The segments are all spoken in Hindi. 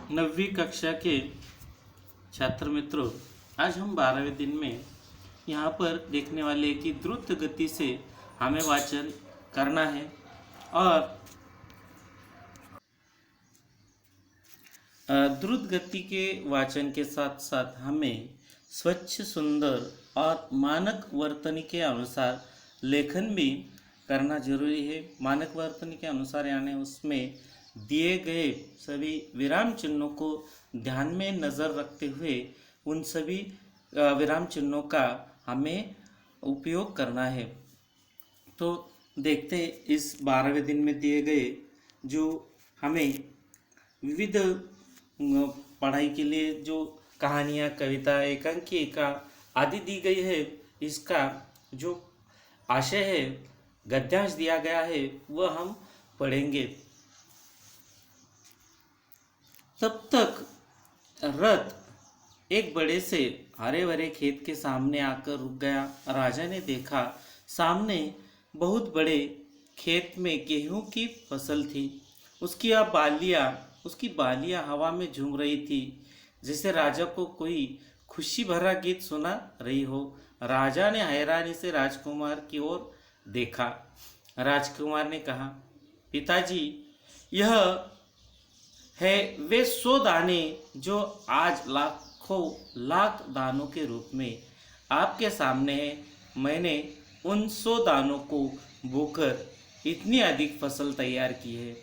नवीं कक्षा के छात्र मित्रों, आज हम 12वें दिन में यहाँ पर देखने वाले कि द्रुत गति से हमें वाचन करना है और द्रुत गति के वाचन के साथ साथ हमें स्वच्छ, सुंदर और मानक वर्तनी के अनुसार लेखन भी करना जरूरी है। मानक वर्तनी के अनुसार यानी उसमें दिए गए सभी विराम चिन्हों को ध्यान में नज़र रखते हुए उन सभी विराम चिन्हों का हमें उपयोग करना है। तो देखते हैं इस 12वें दिन में दिए गए जो हमें विविध पढ़ाई के लिए जो कहानियाँ, कविता, एकांकिका आदि दी गई है, इसका जो आशय है, गद्यांश दिया गया है, वह हम पढ़ेंगे। तब तक रथ एक बड़े से हरे भरे खेत के सामने आकर रुक गया। राजा ने देखा सामने बहुत बड़े खेत में गेहूं की फसल थी। उसकी बालियां हवा में झूम रही थी, जैसे राजा को कोई खुशी भरा गीत सुना रही हो। राजा ने हैरानी से राजकुमार की ओर देखा। राजकुमार ने कहा, पिताजी, यह है वे 100 दाने जो आज लाखों लाख दानों के रूप में आपके सामने है। मैंने उन 100 दानों को बोकर इतनी अधिक फसल तैयार की है।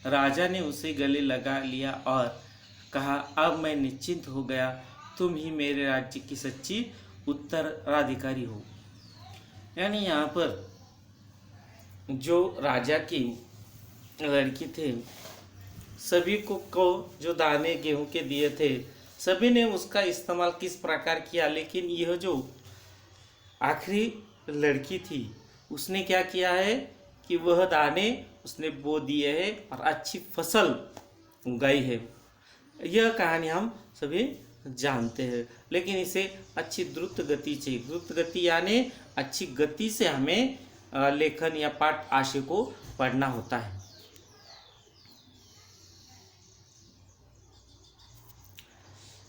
राजा ने उसे गले लगा लिया और कहा, अब मैं निश्चिंत हो गया, तुम ही मेरे राज्य की सच्ची उत्तराधिकारी हो। यानी यहाँ पर जो राजा की लड़की थे, सभी को जो दाने गेहूं के दिए थे, सभी ने उसका इस्तेमाल किस प्रकार किया, लेकिन यह जो आखिरी लड़की थी उसने क्या किया है कि वह दाने उसने बो दिए हैं और अच्छी फसल उगाई है। यह कहानी हम सभी जानते हैं, लेकिन इसे अच्छी द्रुत गति से, द्रुत गति यानी अच्छी गति से हमें लेखन या पाठ आशय को पढ़ना होता है।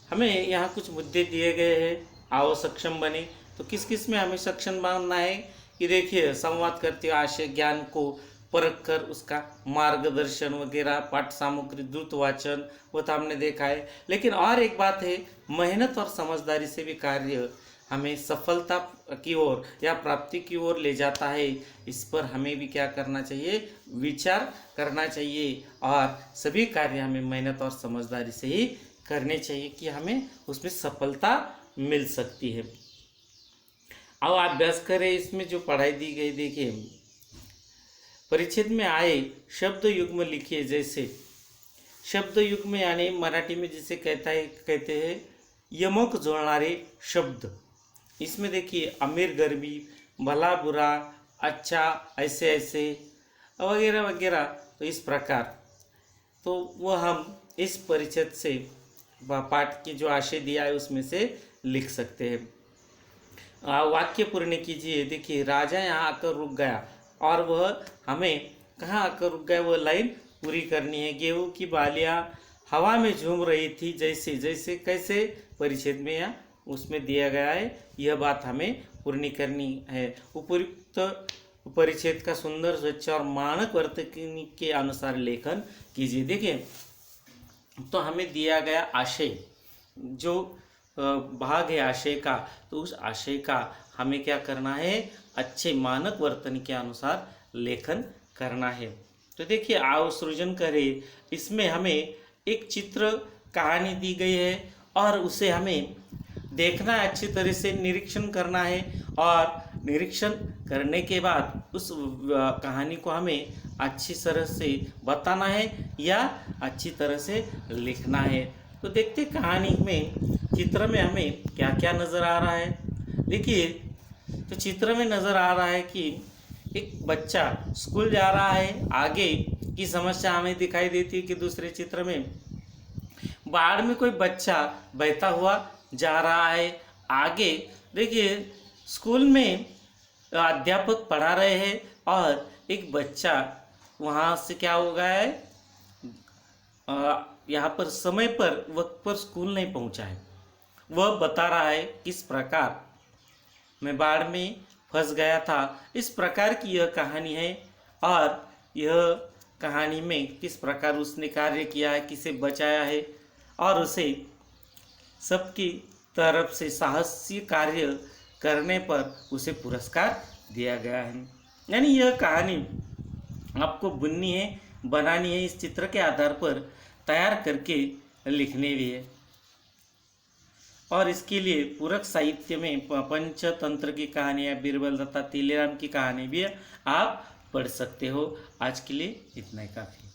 हमें यहाँ कुछ मुद्दे दिए गए हैं, आओ सक्षम बने। तो किस किस में हमें सक्षम बनना है कि देखिए, संवाद करते हुए आशय ज्ञान को परख कर उसका मार्गदर्शन वगैरह, पाठ सामग्री, द्रुत वाचन, वो तो हमने देखा है। लेकिन और एक बात है, मेहनत और समझदारी से भी कार्य हमें सफलता की ओर या प्राप्ति की ओर ले जाता है। इस पर हमें भी क्या करना चाहिए, विचार करना चाहिए और सभी कार्य हमें मेहनत और समझदारी से ही करने चाहिए कि हमें उसमें सफलता मिल सकती है। अब अभ्यास करें। इसमें जो पढ़ाई दी गई, देखिए, परिच्छेद में आए शब्द युग्म लिखिए। जैसे शब्द युग्म यानी मराठी में जिसे कहते हैं यमक जोड़नारे शब्द। इसमें देखिए, अमीर गरीबी, भला बुरा, अच्छा, ऐसे ऐसे वगैरह वगैरह। तो इस प्रकार तो वह हम इस परिच्छेद से पाठ की जो आशय दिया है उसमें से लिख सकते हैं। वाक्य पूर्ण कीजिए। देखिए, राजा यहाँ आकर रुक गया और वह हमें कहाँ आकर रुक गया, वह लाइन पूरी करनी है। गेहूं की बालियाँ हवा में झूम रही थी, जैसे जैसे कैसे परिच्छेद में या उसमें दिया गया है, यह बात हमें पूर्ण करनी है। उपयुक्त परिच्छेद का सुंदर, स्वच्छ और मानक वर्तनी के अनुसार लेखन कीजिए। देखिए, तो हमें दिया गया आशय, जो भाग है आशय का, तो उस आशय का हमें क्या करना है, अच्छे मानक वर्तन के अनुसार लेखन करना है। तो देखिए, आओ सृजन करें। इसमें हमें एक चित्र कहानी दी गई है और उसे हमें देखना है, अच्छी तरह से निरीक्षण करना है और निरीक्षण करने के बाद उस कहानी को हमें अच्छी तरह से बताना है या अच्छी तरह से लिखना है। तो देखते कहानी में, चित्र में हमें क्या क्या नज़र आ रहा है। देखिए, तो चित्र में नज़र आ रहा है कि एक बच्चा स्कूल जा रहा है। आगे की समस्या हमें दिखाई देती है कि दूसरे चित्र में बाढ़ में कोई बच्चा बहता हुआ जा रहा है। आगे देखिए, स्कूल में अध्यापक पढ़ा रहे हैं और एक बच्चा वहाँ से क्या हो गया है, यहाँ पर समय पर वक्त पर स्कूल नहीं पहुँचा है। वह बता रहा है किस प्रकार मैं बाढ़ में फंस गया था। इस प्रकार की यह कहानी है और यह कहानी में किस प्रकार उसने कार्य किया है, किसे बचाया है और उसे सबकी तरफ से साहसी कार्य करने पर उसे पुरस्कार दिया गया है। यानी यह कहानी आपको बुननी है, बनानी है, इस चित्र के आधार पर तैयार करके लिखने भी है। और इसके लिए पूरक साहित्य में पंचतंत्र की कहानी है, बीरबल दत्ता तेलीराम की कहानी भी है, आप पढ़ सकते हो। आज के लिए इतना ही काफ़ी।